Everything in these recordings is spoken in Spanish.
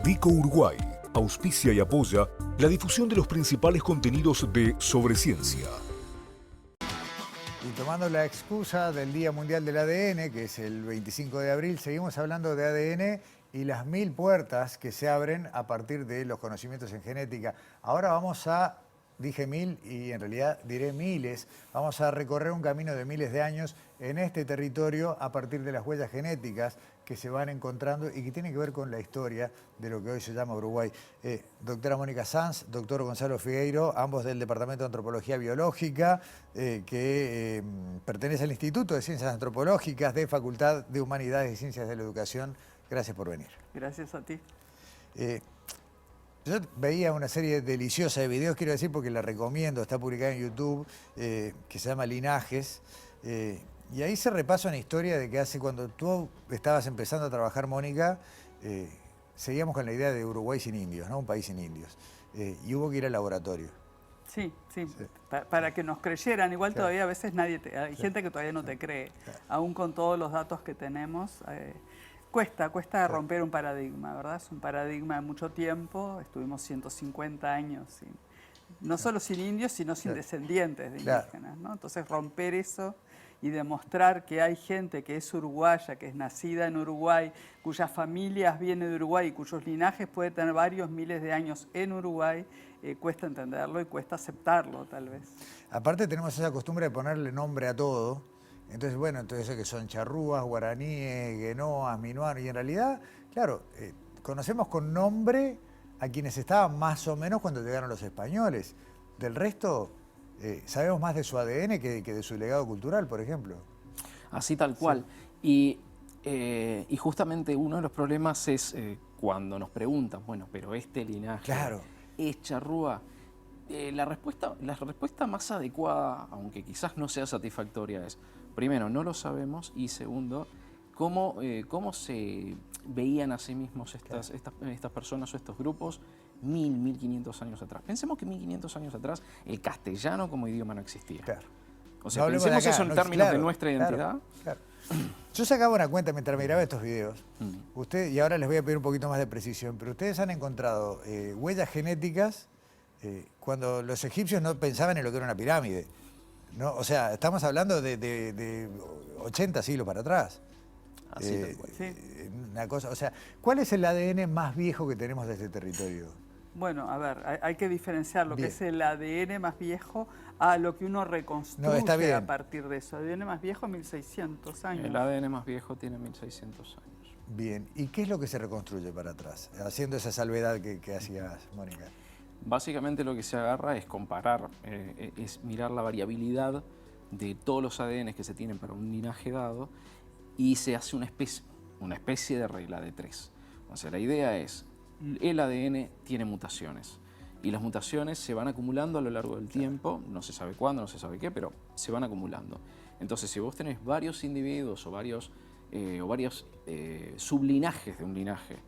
Vico Uruguay auspicia y apoya la difusión de los principales contenidos de Sobre Ciencia. Y tomando la excusa del Día Mundial del ADN, que es el 25 de abril, seguimos hablando de ADN y las 1000 puertas que se abren a partir de los conocimientos en genética. Ahora vamos a, dije 1000 y en realidad diré miles, vamos a recorrer un camino de miles de años en este territorio a partir de las huellas genéticas que se van encontrando y que tienen que ver con la historia de lo que hoy se llama Uruguay. Doctora Mónica Sanz, doctor Gonzalo Figueiro, ambos del Departamento de Antropología Biológica, que pertenece al Instituto de Ciencias Antropológicas de Facultad de Humanidades y Ciencias de la Educación. Gracias por venir. Gracias a ti. Yo veía una serie deliciosa de videos, quiero decir, porque la recomiendo, está publicada en YouTube, que se llama Linajes. Y ahí se repasa una historia de que hace cuando tú estabas empezando a trabajar, Mónica, seguíamos con la idea de Uruguay sin indios, ¿no? Un país sin indios. Y hubo que ir al laboratorio. Sí. Para que nos creyeran. Igual Claro. todavía a veces hay gente que todavía no te cree. Claro. Aún con todos los datos que tenemos, cuesta romper un paradigma, ¿verdad? Es un paradigma de mucho tiempo. Estuvimos 150 años no solo sin indios, sino sin descendientes de indígenas, ¿no? Entonces romper eso y demostrar que hay gente que es uruguaya, que es nacida en Uruguay, cuyas familias vienen de Uruguay y cuyos linajes pueden tener varios miles de años en Uruguay, cuesta entenderlo y cuesta aceptarlo, tal vez. Aparte tenemos esa costumbre de ponerle nombre a todo. Entonces, bueno, entonces que son charrúas, guaraníes, guenoas, minuanos. Y en realidad, claro, conocemos con nombre a quienes estaban más o menos cuando llegaron los españoles. Del resto, sabemos más de su ADN que de su legado cultural, por ejemplo. Así tal cual. Sí. Y justamente uno de los problemas es cuando nos preguntan, bueno, pero este linaje es charrúa. La respuesta más adecuada, aunque quizás no sea satisfactoria, es, primero, no lo sabemos, y segundo, cómo se veían a sí mismos estas personas o estos grupos 1500 años atrás. Pensemos que 1500 años atrás el castellano como idioma no existía. Claro. O sea, no pensemos eso en términos de nuestra identidad. Claro. Yo sacaba una cuenta mientras miraba estos videos. Y ahora les voy a pedir un poquito más de precisión, pero ustedes han encontrado huellas genéticas cuando los egipcios no pensaban en lo que era una pirámide, ¿no? O sea, estamos hablando de 80 siglos para atrás. Así tal cual. Una cosa, o sea, ¿cuál es el ADN más viejo que tenemos de este territorio? Bueno, a ver, hay que diferenciar lo que es el ADN más viejo a lo que uno reconstruye a partir de eso. El ADN más viejo, 1600 años. El ADN más viejo tiene 1600 años. Bien, ¿y qué es lo que se reconstruye para atrás? Haciendo esa salvedad que hacías, Mónica. Básicamente lo que se agarra es comparar, es mirar la variabilidad de todos los ADN que se tienen para un linaje dado y se hace una especie de regla de 3. O sea, la idea es, el ADN tiene mutaciones y las mutaciones se van acumulando a lo largo del tiempo, no se sabe cuándo, no se sabe qué, pero se van acumulando. Entonces, si vos tenés varios individuos o varios sublinajes de un linaje,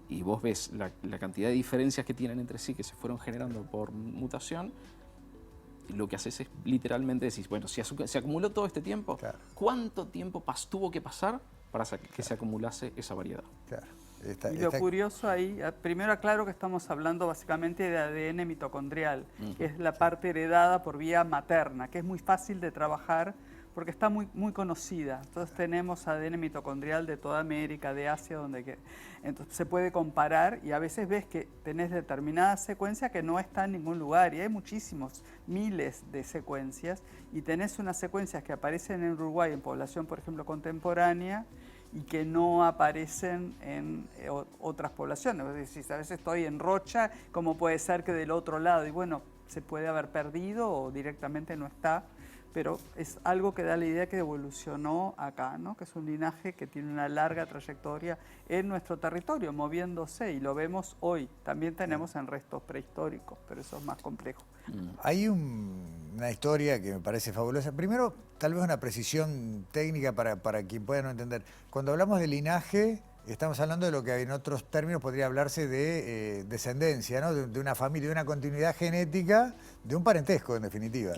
y vos ves la cantidad de diferencias que tienen entre sí que se fueron generando por mutación, lo que haces es literalmente decir, bueno, si se acumuló todo este tiempo, ¿cuánto tiempo tuvo que pasar para que se acumulase esa variedad? Y lo curioso ahí, primero aclaro que estamos hablando básicamente de ADN mitocondrial, que es la parte heredada por vía materna, que es muy fácil de trabajar porque está muy conocida. Entonces tenemos ADN mitocondrial de toda América, de Asia, entonces se puede comparar y a veces ves que tenés determinada secuencia que no está en ningún lugar y hay muchísimos, miles de secuencias y tenés unas secuencias que aparecen en Uruguay en población, por ejemplo, contemporánea y que no aparecen en otras poblaciones. Es decir, a veces estoy en Rocha, ¿cómo puede ser que del otro lado? Y bueno, se puede haber perdido o directamente no está. Pero es algo que da la idea que evolucionó acá, ¿no? Que es un linaje que tiene una larga trayectoria en nuestro territorio, moviéndose, y lo vemos hoy. También tenemos en restos prehistóricos, pero eso es más complejo. Hay una historia que me parece fabulosa. Primero, tal vez una precisión técnica para quien pueda no entender. Cuando hablamos de linaje, estamos hablando de lo que en otros términos podría hablarse de descendencia, ¿no? De una familia, de una continuidad genética, de un parentesco, en definitiva.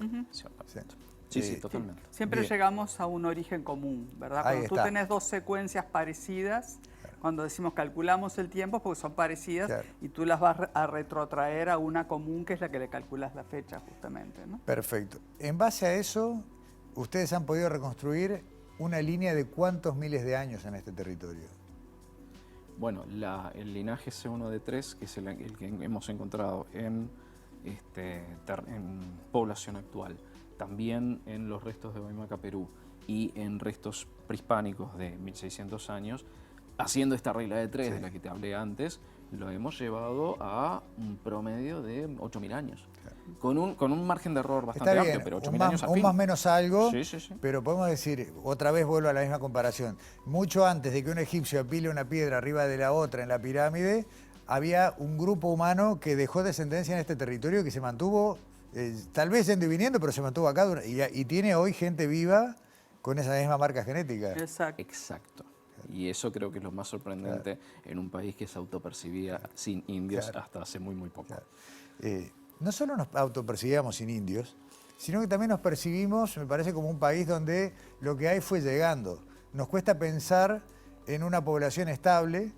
Sí, totalmente. Siempre llegamos a un origen común, ¿verdad? Cuando tú tenés dos secuencias parecidas, Cuando decimos calculamos el tiempo, porque son parecidas, claro, y tú las vas a retrotraer a una común, que es la que le calculas la fecha, justamente, ¿no? Perfecto. En base a eso, ustedes han podido reconstruir una línea de cuántos miles de años en este territorio. Bueno, el linaje C1D3, que es el que hemos encontrado en población actual, también en los restos de Huaymaca, Perú, y en restos prehispánicos de 1600 años, haciendo esta regla de 3 de la que te hablé antes, lo hemos llevado a un promedio de 8.000 años. Claro. Con un margen de error bastante amplio, pero 8.000 años al fin. Un más menos algo, sí. Pero podemos decir, otra vez vuelvo a la misma comparación, mucho antes de que un egipcio apile una piedra arriba de la otra en la pirámide, había un grupo humano que dejó descendencia en este territorio, que se mantuvo, tal vez yendo y viniendo, pero se mantuvo acá y tiene hoy gente viva con esa misma marca genética. Exacto. Y eso creo que es lo más sorprendente en un país que se autopercibía sin indios hasta hace muy poco. Claro. No solo nos autopercibíamos sin indios, sino que también nos percibimos, me parece, como un país donde lo que hay fue llegando. Nos cuesta pensar en una población estable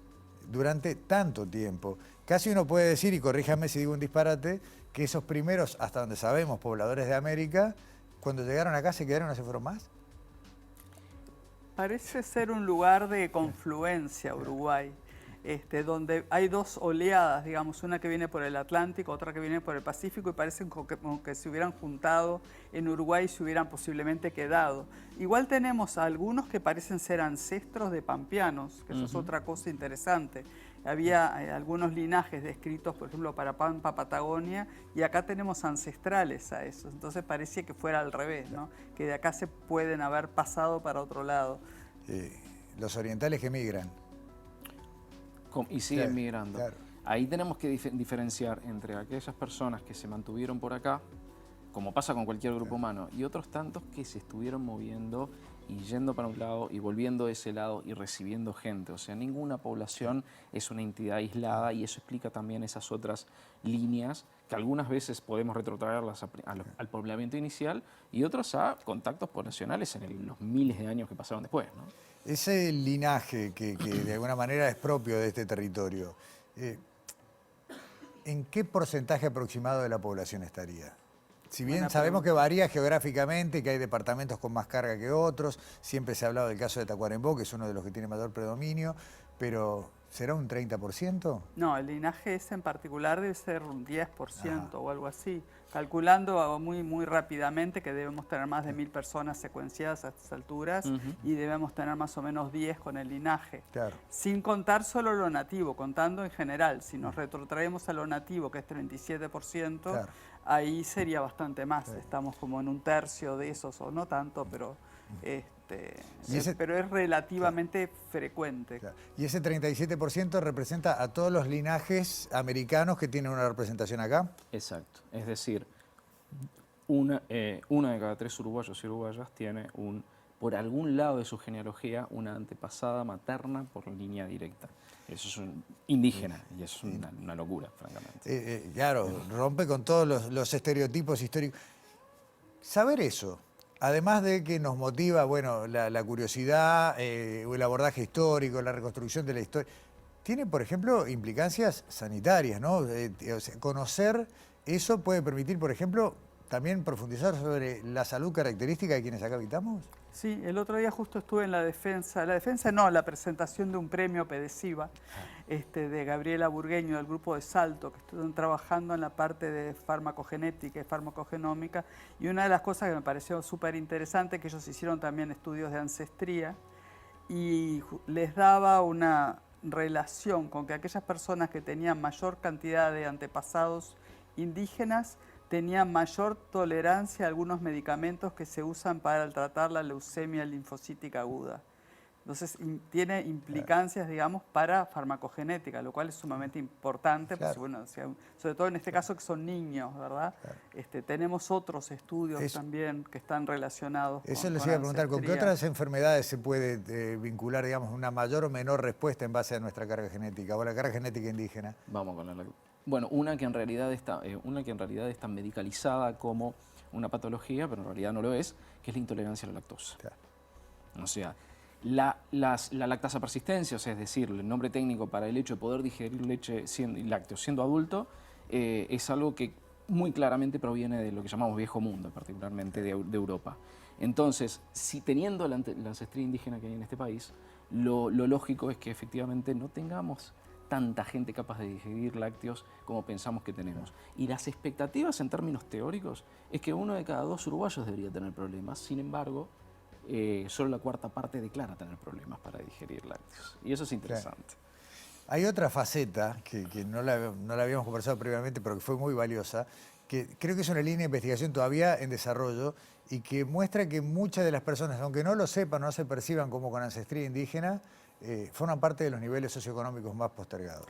durante tanto tiempo. Casi uno puede decir, y corríjame si digo un disparate, que esos primeros, hasta donde sabemos, pobladores de América, cuando llegaron acá se quedaron y no se fueron más. Parece ser un lugar de confluencia, Uruguay, donde hay dos oleadas, digamos, una que viene por el Atlántico, otra que viene por el Pacífico, y parecen como que se hubieran juntado en Uruguay y se hubieran posiblemente quedado. Igual tenemos a algunos que parecen ser ancestros de pampeanos, que eso es otra cosa interesante. Había algunos linajes descritos, por ejemplo, para Pampa, Patagonia, y acá tenemos ancestrales a eso. Entonces parecía que fuera al revés, ¿no? Que de acá se pueden haber pasado para otro lado. Los orientales que migran. Y siguen migrando. Claro. Ahí tenemos que diferenciar entre aquellas personas que se mantuvieron por acá, como pasa con cualquier grupo humano, y otros tantos que se estuvieron moviendo y yendo para un lado y volviendo de ese lado y recibiendo gente. O sea, ninguna población es una entidad aislada, y eso explica también esas otras líneas que algunas veces podemos retrotraerlas al poblamiento inicial y otras a contactos poblacionales en los miles de años que pasaron después, ¿no? Ese linaje que de alguna manera es propio de este territorio, ¿en qué porcentaje aproximado de la población estaría? Si bien sabemos que varía geográficamente, que hay departamentos con más carga que otros, siempre se ha hablado del caso de Tacuarembó, que es uno de los que tiene mayor predominio, pero ¿será un 30%? No, el linaje ese en particular debe ser un 10% o algo así, calculando muy rápidamente que debemos tener más de 1000 personas secuenciadas a estas alturas y debemos tener más o menos 10 con el linaje. Claro. Sin contar solo lo nativo, contando en general. Si nos retrotraemos a lo nativo, que es 37%, claro, ahí sería bastante más. Claro. Estamos como en un tercio de esos, o no tanto, pero... pero es relativamente frecuente. Claro. ¿Y ese 37% representa a todos los linajes americanos que tienen una representación acá? Exacto. Es decir, una de cada 3 uruguayos y uruguayas tiene por algún lado de su genealogía una antepasada materna por línea directa. Eso es un indígena y eso es una locura, francamente. Claro, rompe con todos los estereotipos históricos. Saber eso, además de que nos motiva, bueno, la curiosidad, el abordaje histórico, la reconstrucción de la historia, tiene, por ejemplo, implicancias sanitarias, ¿no? O sea, conocer eso puede permitir, por ejemplo, también profundizar sobre la salud característica de quienes acá habitamos. Sí, el otro día justo estuve en la presentación de un premio PEDESIVA de Gabriela Burgueño del grupo de Salto, que estuvieron trabajando en la parte de farmacogenética y farmacogenómica, y una de las cosas que me pareció súper interesante, que ellos hicieron también estudios de ancestría, y les daba una relación con que aquellas personas que tenían mayor cantidad de antepasados indígenas tenían mayor tolerancia a algunos medicamentos que se usan para tratar la leucemia linfocítica aguda. Entonces, tiene implicancias, digamos, para farmacogenética, lo cual es sumamente importante, claro, porque, bueno, sobre todo en este caso que son niños, ¿verdad? Claro. Tenemos otros estudios también que están relacionados con eso les iba a preguntar, ¿con qué otras enfermedades se puede vincular, digamos, una mayor o menor respuesta en base a nuestra carga genética o la carga genética indígena? Vamos con la... Bueno, una que en realidad está medicalizada como una patología, pero en realidad no lo es, que es la intolerancia a la lactosa. Claro. O sea, La lactasa persistencia, o sea, es decir, el nombre técnico para el hecho de poder digerir leche y lácteos siendo adulto, es algo que muy claramente proviene de lo que llamamos viejo mundo, particularmente de Europa. Entonces, si teniendo la ancestría indígena que hay en este país, lo lógico es que efectivamente no tengamos tanta gente capaz de digerir lácteos como pensamos que tenemos. Y las expectativas en términos teóricos es que 1 de cada 2 uruguayos debería tener problemas. Sin embargo, solo la cuarta parte declara tener problemas para digerir lácteos. Y eso es interesante. Claro. Hay otra faceta que no la habíamos conversado previamente, pero que fue muy valiosa, que creo que es una línea de investigación todavía en desarrollo y que muestra que muchas de las personas, aunque no lo sepan, no se perciban como con ancestría indígena, forman parte de los niveles socioeconómicos más postergados.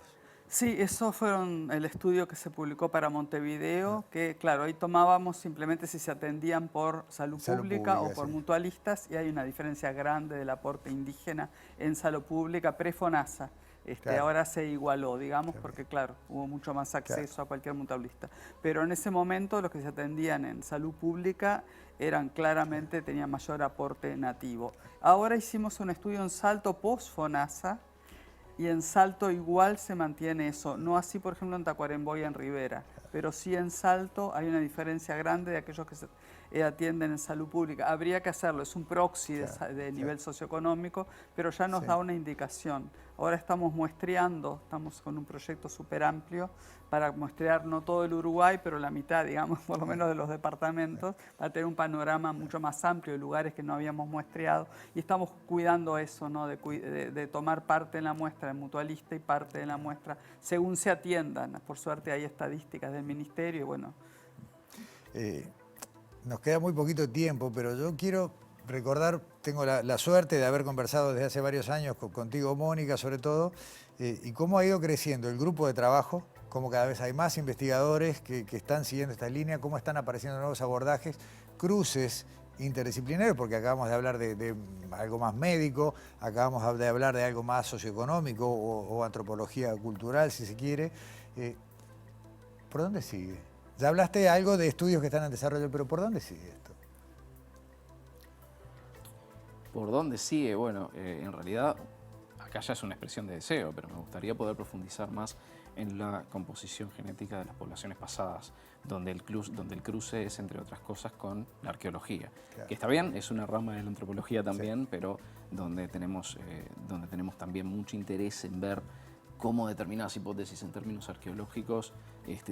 Sí, eso fue el estudio que se publicó para Montevideo, que claro, ahí tomábamos simplemente si se atendían por salud pública o por mutualistas, y hay una diferencia grande del aporte indígena en salud pública pre-FONASA. Claro. Ahora se igualó, digamos, porque claro, hubo mucho más acceso a cualquier mutualista. Pero en ese momento los que se atendían en salud pública claramente tenían mayor aporte nativo. Ahora hicimos un estudio en Salto post-FONASA, y en Salto igual se mantiene eso, no así por ejemplo en Tacuarembó y en Rivera, pero sí en Salto hay una diferencia grande de aquellos que se atienden en salud pública. Habría que hacerlo, es un proxy de nivel socioeconómico, pero ya nos da una indicación. Ahora estamos muestreando, estamos con un proyecto súper amplio para muestrear no todo el Uruguay, pero la mitad, digamos, por lo menos de los departamentos, para tener un panorama mucho más amplio de lugares que no habíamos muestreado. Y estamos cuidando eso, ¿no? de tomar parte en la muestra de mutualista y parte de la muestra según se atiendan. Por suerte hay estadísticas del Ministerio y bueno. Nos queda muy poquito tiempo, pero yo quiero recordar, tengo la suerte de haber conversado desde hace varios años contigo, Mónica, sobre todo, y cómo ha ido creciendo el grupo de trabajo, cómo cada vez hay más investigadores que están siguiendo esta línea, cómo están apareciendo nuevos abordajes, cruces interdisciplinarios, porque acabamos de hablar de algo más médico, acabamos de hablar de algo más socioeconómico o antropología cultural, si se quiere. ¿Por dónde sigue? Ya hablaste algo de estudios que están en desarrollo, pero ¿por dónde sigue esto? ¿Por dónde sigue? Bueno, en realidad acá ya es una expresión de deseo, pero me gustaría poder profundizar más en la composición genética de las poblaciones pasadas, donde el cruce es, entre otras cosas, con la arqueología. Claro. Que está bien, es una rama de la antropología también, pero donde tenemos también mucho interés en ver cómo determinadas hipótesis en términos arqueológicos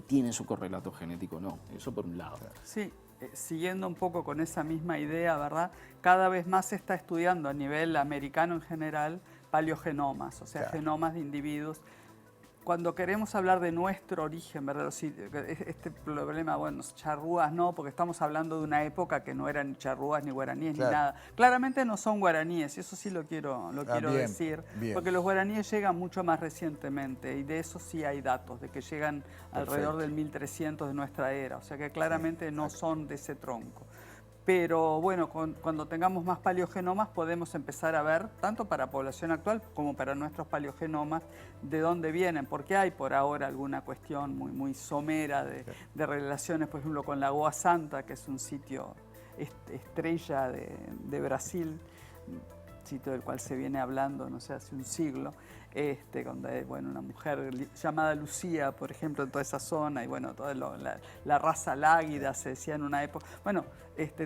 tienen su correlato genético o no. Eso por un lado. Sí, siguiendo un poco con esa misma idea, ¿verdad? Cada vez más se está estudiando a nivel americano en general paleogenomas, o sea, genomas de individuos. Cuando queremos hablar de nuestro origen, ¿verdad? Este problema, bueno, charrúas no, porque estamos hablando de una época que no eran ni charrúas, ni guaraníes, ni nada. Claramente no son guaraníes, eso sí lo quiero decir, porque los guaraníes llegan mucho más recientemente y de eso sí hay datos, de que llegan alrededor del 1300 de nuestra era, o sea que claramente no son de ese tronco. Pero bueno, cuando tengamos más paleogenomas podemos empezar a ver, tanto para población actual como para nuestros paleogenomas, de dónde vienen, porque hay por ahora alguna cuestión muy somera de relaciones, por ejemplo, con Lagoa Santa, que es un sitio estrella de Brasil, sitio del cual se viene hablando, no sé, hace un siglo, donde bueno, una mujer llamada Lucía, por ejemplo, en toda esa zona, y bueno, toda la raza láguida se decía en una época. Bueno,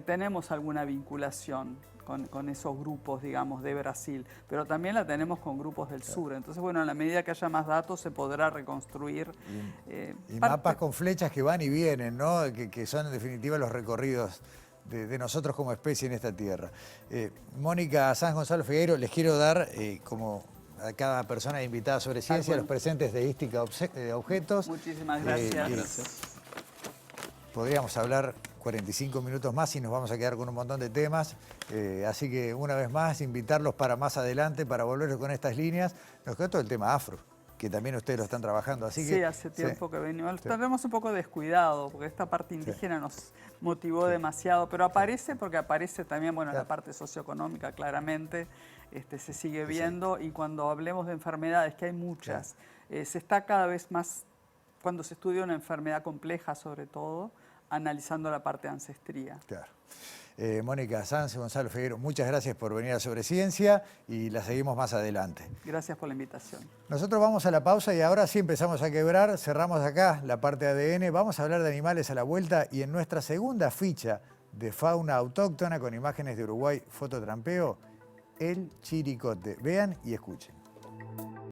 tenemos alguna vinculación con esos grupos, digamos, de Brasil, pero también la tenemos con grupos del sur. Entonces, bueno, en la medida que haya más datos se podrá reconstruir. Y mapas con flechas que van y vienen, ¿no? Que son en definitiva los recorridos de nosotros como especie en esta tierra. Mónica Sanz, Gonzalo Figueiro, les quiero dar, como a cada persona invitada sobre ciencia, los presentes de Ística Objetos. Muchísimas gracias. Podríamos hablar 45 minutos más y nos vamos a quedar con un montón de temas. Así que una vez más, invitarlos para más adelante, para volver con estas líneas. Nos quedó todo el tema afro, que también ustedes lo están trabajando. Así que, hace tiempo que venimos. Tenemos un poco descuidado, porque esta parte indígena nos motivó demasiado, pero aparece porque aparece también, bueno, la parte socioeconómica claramente, se sigue viendo, y cuando hablemos de enfermedades, que hay muchas, se está cada vez más, cuando se estudia una enfermedad compleja sobre todo, analizando la parte de ancestría. Claro. Mónica Sanz, Gonzalo Figueiro, muchas gracias por venir a Sobre Ciencia y la seguimos más adelante. Gracias por la invitación. Nosotros vamos a la pausa y ahora sí empezamos a quebrar, cerramos acá la parte de ADN, vamos a hablar de animales a la vuelta y en nuestra segunda ficha de fauna autóctona con imágenes de Uruguay, fototrampeo, el chiricote. Vean y escuchen.